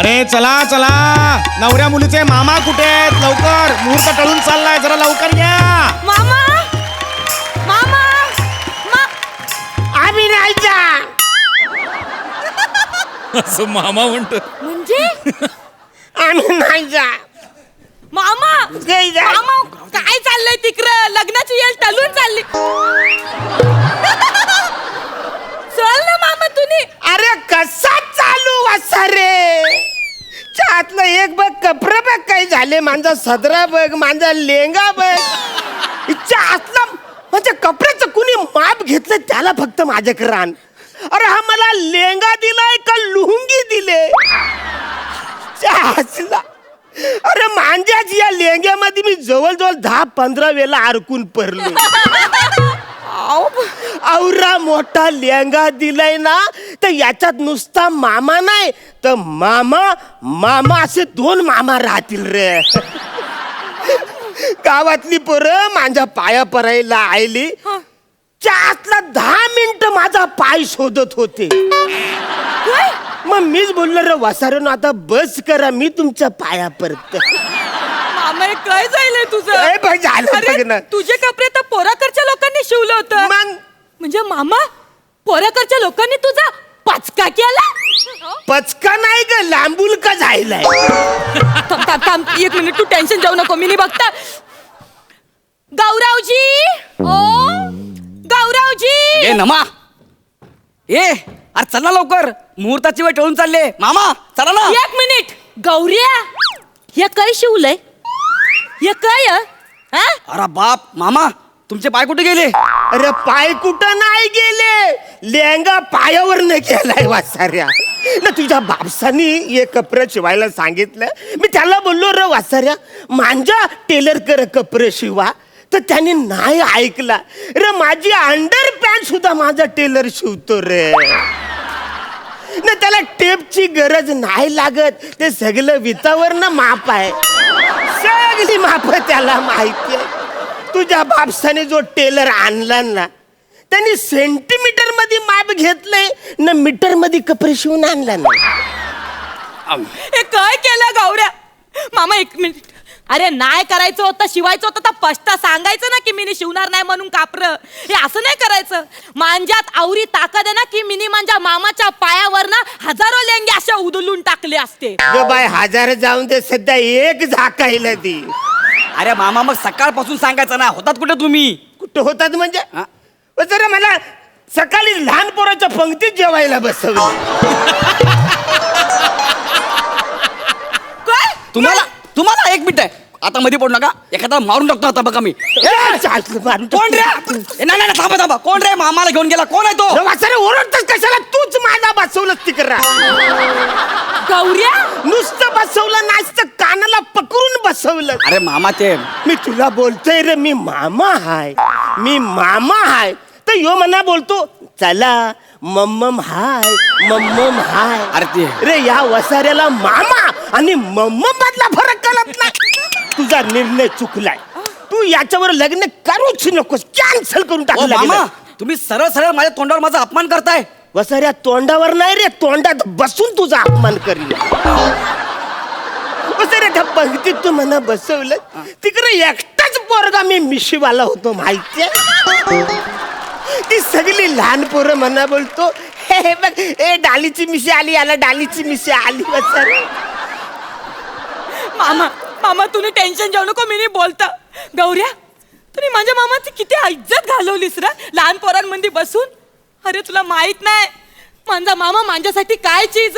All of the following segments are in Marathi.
अरे चला चला, नवऱ्या मुलीचे मामा कुठे आहेत? लवकर, मुहूर्त टळून चाललाय, जरा लवकर या. मामा मामा आम्ही नाही जा. असं मामा म्हणतो म्हणजे आम्ही नाही जा. मामा नाही जा. मामा काय चाललंय तिकडं? लग्नाची येळ टलून चालली. चल ना मामा तुम्ही. अरे कसा चालू असा रे? आतलं एक बघ, कपडे बघ काही झाले, माझा सदरा बघ, माझा लेंगा बघ. इच्छा आतला म्हणजे कपड्याचं कुणी माप घेतलं त्याला फक्त माझ्याकडे आण. अरे हा मला लेंगा दिलाय का लुंगी दिले? आसला. अरे मांज्याच या लेंग्यामध्ये मी जवळजवळ 10-15 वेळा अडकून पडलो. औरा मोठा लेंगा दिलाय ना, तर याच्यात नुसता मामा नाही तर मामा मामा असे 2 मामा राहतील रे. गावातली पोरं माझ्या पाया परायला आयली. आतला 10 मिनिटं माझा पाय शोधत होते. मग मीच बोललो रे वसारण, आता बस करा, मी तुमच्या पाया पडत. मामा हे काय जायलंय तुझं? झालं अरे, बघ ना. तुझे कपडे तर पोराकडच्या लोकांनी शिवलं होतं. मग म्हणजे मामा पोराकडच्या लोकांनी तुझा पचका केला? पचका नाही ग, लांबूल का जायलाय. थांब थांब थांब, 1 मिनिट, तू टेन्शन जाऊ नको, मी नाही बघता. गौरवजी, ओ गौरवजी. ए नमा, अरे चल ना लवकर, मुहूर्ताची वेळ टळून चालले. मामा चला ना. 1 मिनिट, गौऱ्या हे काय शिवलंय? हे काय हा? अरे बाप, मामा तुमचे पाय कुठे गेले? अरे पाय कुठं नाही गेले, लेंगा पायावर न गेलाय वासाऱ्या. ना तुझ्या बापसानी हे कपडे शिवायला सांगितलं. मी त्याला बोललो रे वासाऱ्या, माझ्या टेलर कर कपडे शिवा, तर त्याने नाही ऐकला रे. माझी अंडर पॅन्ट सुद्धा माझा टेलर शिवतो रे. ना त्याला टेपची गरज नाही लागत, ते सगळं वितावर ना माप आहे, सगळी माप त्याला माहिती आहे. तुझ्या बापसाने जो टेलर आणला ना, त्यांनी सेंटीमीटर मध्ये माप घेतलंय ना, मीटर मध्ये कपडे शिवून आणला ना. हे काय केलं गौऱ्या? मामा 1 मिनिट. अरे नाही करायचं होतं, शिवायचं होतं तर स्पष्ट सांगायचं ना की मिनी शिवणार नाही म्हणून कापरं. हे असं नाही करायचं. मांज्यात आवरी ताकद आहे ना की मिनी माझ्या मामाच्या पायावर ना हजारो लेंगे अशा उधळून टाकले असते. ग बाय, 1000 जाऊन दे, सध्या एक झाकायला ती. अरे मामा मग सकाळपासून सांगायचं ना, होतात कुठे तुम्ही? कुठं होतात म्हणजे? हा? जरा मला सकाळी लहान पोराच्या पंक्तीत जेवायला बसवलं. काय? तुम्हाला 1 मिनिट आहे, आता मध्ये पडू नका, एखादा मारून टाकतो आता बघा मी. कोण रे? नाही थांबा, कोण रे? मामाला घेऊन गेला, कोण आहे तो? ओरडतच कशाला? तूच माझा बसवलं तिकडं. गौऱ्या नुसतं बसवलं नाचतं, कानाला पकडून बसवलं. अरे मामा ते मी तुला बोलतोय रे, मी मामा हाय, तर यो मना बोलतो चला मम्मम हाय. अरे ते रे या वसाऱ्याला मामा आणि मम्मम मधला फरक कळत नाही. तुझा निर्णय चुकलाय. तू याच्यावर लग्न करूच नकोस, कॅन्सल करून ओ टाकलं. मामा, तुम्ही सरळ सरळ माझ्या तोंडावर माझा अपमान करताय. वसाऱ्या तोंडावर नाही रे, तोंडात बसून तुझा अपमान करील. वसाऱ्या त्या पंक्तीत तू मला बसवलं, तिकडे एकटाच पोरगा मी मिशीवाला होतो माहितीये. ती सगळी लहान पोरं म्हणा बोलतो, हे बघ, ए डालीची मिशी आली, याला डालीची मिशी आली. वसाऱ्या मामा तुम्ही टेन्शन घेऊ नको, मी नाही बोलता. गौऱ्या तुम्ही माझ्या मामाची किती इज्जत घालवलीस रे लहान पोरांमध्ये बसून. अरे तुला माहित नाही माझा मामा माझ्यासाठी काय चीज.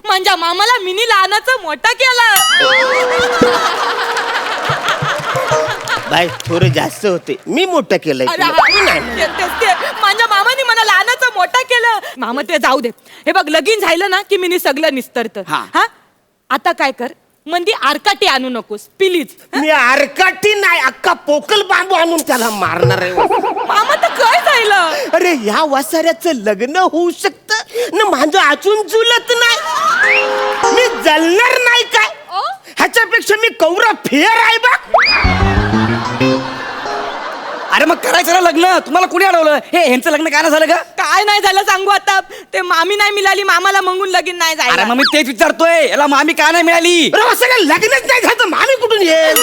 माझ्या मामाला मिनी लहानाचा मोठा केला. बाय, थोडं जास्त होते, मी मोठं केलंय अरे तुला. ते माझ्या मामाने मला लहानाचा मोठा केलं. मामा ते जाऊ दे. हे बघ, लगीन झालं ना की मिनी सगळं निस्तरत. हा आता काय कर, मंदी आरकाटी आणू नकोस प्लीज. मी आरकाठी नाही, अख्खा पोकल बांबू आणून त्याला मारणार आहे. मामा तर काय झालं? अरे या वासाऱ्याचं लग्न होऊ शकतं ना, माझं अजून जुलत नाही. मी जलणार नाही काय? ह्याच्यापेक्षा मी कौरा फेर आहे बघ. अरे मग करायचं ना लग्न, तुम्हाला कुणी अडवलं? हे ह्यांचं लग्न काय नाही झालं का? काय नाही झालं सांगू आता, ते मामी नाही मिळाली, मामाला मंगून लगीन नाही अरे जायला. मग मी तेच विचारतोय, याला मामी का नाही मिळाली? अरे वासाऱ्या लग्नच नाही झालं तर मामी कुठून येईल?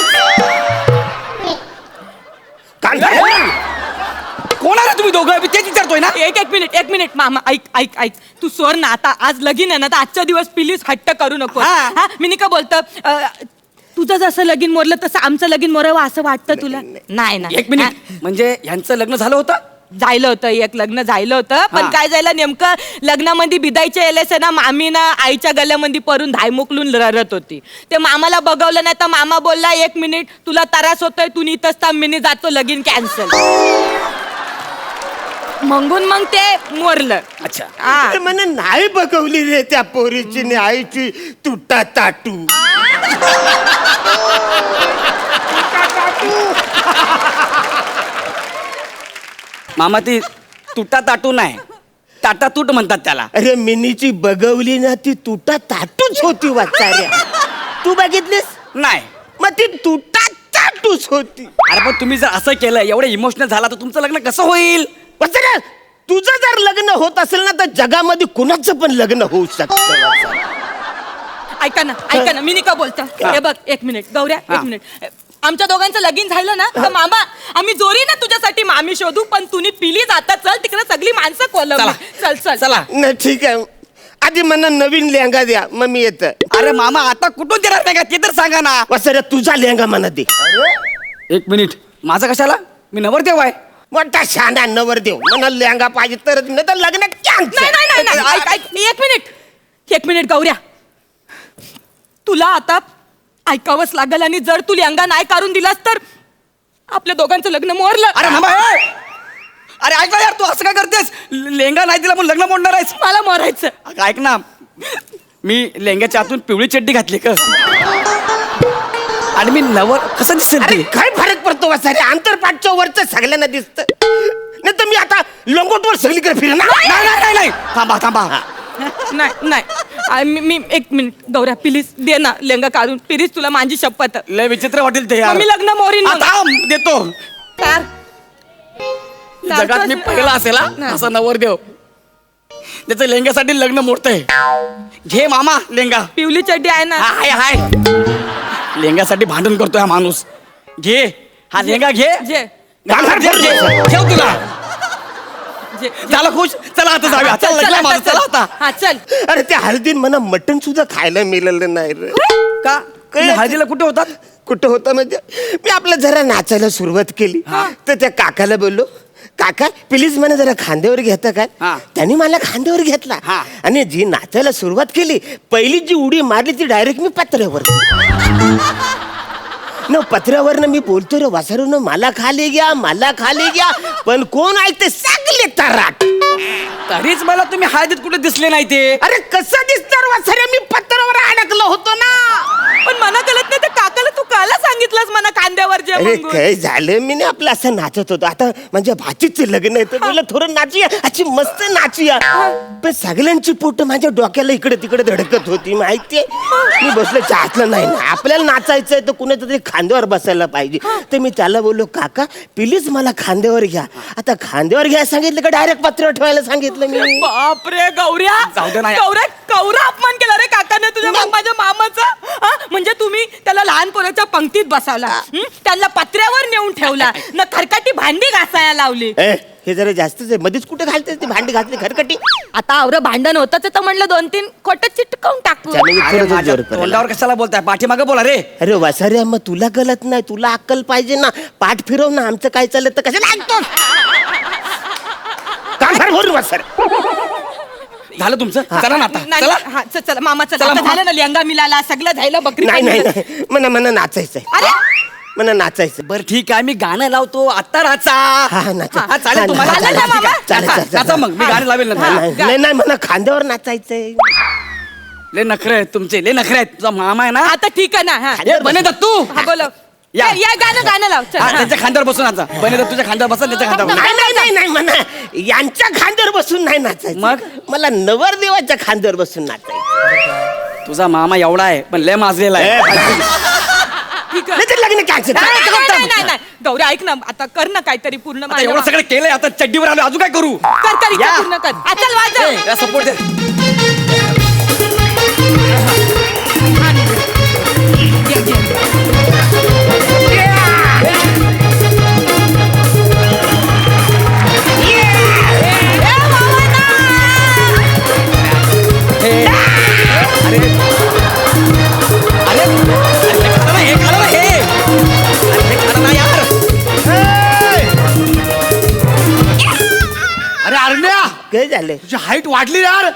कोण आहे रे तुम्ही दोघं? मी तेच विचारतोय ना. एक मिनिट मामा, ऐक तू सोड ना आता, आज लगीन आहे ना, तर आजच्या दिवस प्लीज हट्ट करू नको. हा. हा मी नाही का बोलतो, तुझं जसं लगीन मोरलं तसं आमचं लगीन मोरावं असं वाटतं तुला? नाही ना. एक मिनिट, म्हणजे यांचं लग्न झालं होतं? जायलं होतं, एक लग्न झालं होतं, पण हा. काय झालं नेमकं लग्नामध्ये बिदायच्या येलेस ना, मामी ना आईच्या गल्यामध्ये परून धाय मोकलून रडत होती. ते मामाला बघवलं नाही तर मामा बोलला, 1 मिनिट तुला त्रास होतोय, तू इथंच थांब, मी जातो, लगीन कॅन्सल. मग ते मोरलं. अच्छा. हा. अरे म्हणे नाही बघवली रे त्या पोरीची आणि आईची तुटा ताटू. मामा ती तुटा ताटू नाही, टाटा तूट म्हणतात त्याला. अरे मिनीची बघवली ना ती तुटा ताटूच होती वाचाऱ्या. तू बघितलीस? नाही. मग ती तुटा ताटूच होती. अरे पण तुम्ही जर असं केलं, एवढं इमोशनल झाला, तर तुमचं लग्न कसं होईल? वाचाऱ्या तुझं जर लग्न होत असेल ना तर जगामध्ये कुणाचं पण लग्न होऊ शकतं. ऐका ना, मी नाही का बोलतो, हे बघ 1 मिनिट गौऱ्या, 1 मिनिट. आमच्या दोघांचं लगीन झालं ना तर मामा, आम्ही जोरी ना तुझ्यासाठी मामी शोधू, पण तुम्ही पिली जाता, चल तिकडे सगळी माणसं कोलम. चल चला. नाही ठीक आहे, आधी मला नवीन लेहंगा द्या मग मी येत. अरे मामा आता कुठून देणार नाही का, ते तर सांगा ना. वाचाऱ्या तुझा लेहंगा मला दे. 1 मिनिट, माझा कशाला? मी नवरदेव आहे. मोठा शाना नवर देव मला लेहंगा पाहिजे तर नाही तर लग्न cancel. नाही. ऐक 1 मिनिट गौऱ्या, तुला आता ऐकावंच लागल, आणि जर तू लेहंगा नाही काढून दिलास तर आपल्या दोघांचं लग्न मोरलं. अरे मामा, अरे ऐक ना यार, तू असं काय करतेस? लेंगा नाही दिला म्हणून लग्न मोडणार आहेस? मला मोरायचं. अगं ऐक ना, मी लेंग्याच्या आतून पिवळी चड्डी घातली का, आणि मी नवर कसं दिसेल अरे ते? काय फरक पडतो वासारे, आंतरपाठच्या वरच सगळ्यांना दिसत. नाही तर मी आता लंगोटवर सगळीकडे फिरणार. नाही, थांबा. नाही मी 1 मिनिट गौऱ्या, प्लीज दे ना लेहंगा काढून, प्लीज, तुला माझी शपथ. लय विचित्र वाटेल ते यार. मी लग्न मोरीन मग. थांब, देतो. तर जगात मी पहिला असेल हा, असा नवरदेव त्याचं लेंग्यासाठी लग्न मोडतंय. घे मामा लेंगा. पिवली चड्डी आहे ना. हाय लेंग्यासाठी भांडण करतोय हा माणूस. घे हा लेंगा, घे जे ठेव तुला. जे झालं खुश, चला आता जाऊया. चल लग्न माझं, चला आता. हा चल. अरे त्या हळदीन मला मटण सुद्धा खायला मिळालं नाही रे. का तुम्ही हळदीला कुठे होतात? कुठं होतं म्हणजे मी आपलं जरा नाचायला सुरुवात केली तर त्या काकाला बोललो, काका प्लीज मला जरा खांद्यावर घेता काय? हा. त्यांनी मला खांद्यावर घेतला हा. आणि जी नाचायला सुरुवात केली, पहिली जी उडी मारली ती डायरेक्ट मी पत्र्यावर. न पत्र्यावरनं मी बोलतो रे वासरून, मला खाली घ्या, पण कोण ऐकते? सगळे तराट. तरीच मला तुम्ही हळदीत कुठे दिसले नाही ते. अरे कसं दिसणार वासरे, मी पत्र्यावर अडकलो होतो ना. पण मना कळत नाही, तर काकाला तू काला सांगितलंस मना खांद्यावर जे अरे मंगून? काय झालं, मी ना आपलं असं नाचत होतो. आता माझ्या भाचीचं लग्न आहे तर मला थोडं नाचूया, अशी मस्त नाचूया. पण सगळ्यांची पोट माझ्या डोक्याला इकडे तिकडे धडकत होती माहितीये. मी बसलो, चाचलं नाही ना, आपल्याला नाचायचंय तर कुणाचं तरी खांद्यावर बसायला पाहिजे. तर मी त्याला बोललो, काका प्लीज मला खांद्यावर घ्या. आता खांद्यावर घ्या सांगितलं का डायरेक्ट पत्र्यावर ठेवायला सांगितलं मी? बापरे गौऱ्या, जाऊ दे ना. गौऱ्या कवरा अपमान केला रे काकाने तुझ्या माझ्या मामाचा. हा? म्हणजे तुम्ही त्याला लहान पोराच्या पंक्तीत बसवला, त्यांना पत्र्यावर नेऊन ठेवला, न खरकाटी भांडी घासायला लावली. हे जरा जास्तच आहे, मध्येच कुठे घालते ती भांडी घातली खरकटी. आता आवरं भांडण होतं तर म्हणलं 2-3 खोट चिटकवून टाकू. त्याने अरे थोडं माझ्या जोर पडला. तोंडावर कशाला बोलताय? पाठीमागे बोला रे. अरे वासाऱ्या, मग तुला गलत नाही, तुला अक्कल पाहिजे ना. पाठ फिरव ना, आमचं काय चाललं तर कशाला ऐकतो? कांगार भरून वासाऱ्या. झालं तुमचं? चला ना आता, नाही, चला. हा, चला मामा, चला. चला, आता मामा. झालं ना, लेहंगा मिळाला, सगळं झालं, बकरी नाही पण नाही मिळाली. नाही, मला नाचायचंय. अरे मला नाचायचं. बरं ठीक आहे, मी गाणं लावतो आता नाचा. हा नाचा. हा, चालेल तुम्हाला? चालेल ना, मामा? नाचा मग, मी गाणं लावेल ना. नाही नाही, मला खांद्यावर नाचायचंय. लय नखरे आहेत तुमचे, लय नखरे आहेत. तुझा मामा आहे ना, आता ठीक आहे ना. हा. हे बने दत्तू. हा, बोलो. या. या गाणं लाव, चल. हा, हा. त्यांच्या खांद्यावर बसून नाचा. बने दत्तूच्या खांद्यावर बसा, त्याच्या खांद्यावर बसा. नाही नाही नाही नाही, म्हणा यांच्या खांद्यावर बसून नाही नाचायचं. मग? मला नवरदेवाच्या खांद्यावर बसून नाचायचं. तुझा मामा एवढा आहे पण लय माजलेला आहे. ठीक आहे. नाही तर लग्न कॅन्सल. नाही गौऱ्या ऐक ना आता कर ना काहीतरी पूर्ण आता एवढं सगळं केलंय आता चड्डीवर आलो अजून काय करू कर इच्छा या. पूर्ण कर चल वाजव सपोर्ट दे अरे हे खरं नाही, हे खरं नाही, हे. अरे हे खरं नाही यार अरे अरण्या काय झालं? तुझी हाईट वाढली यार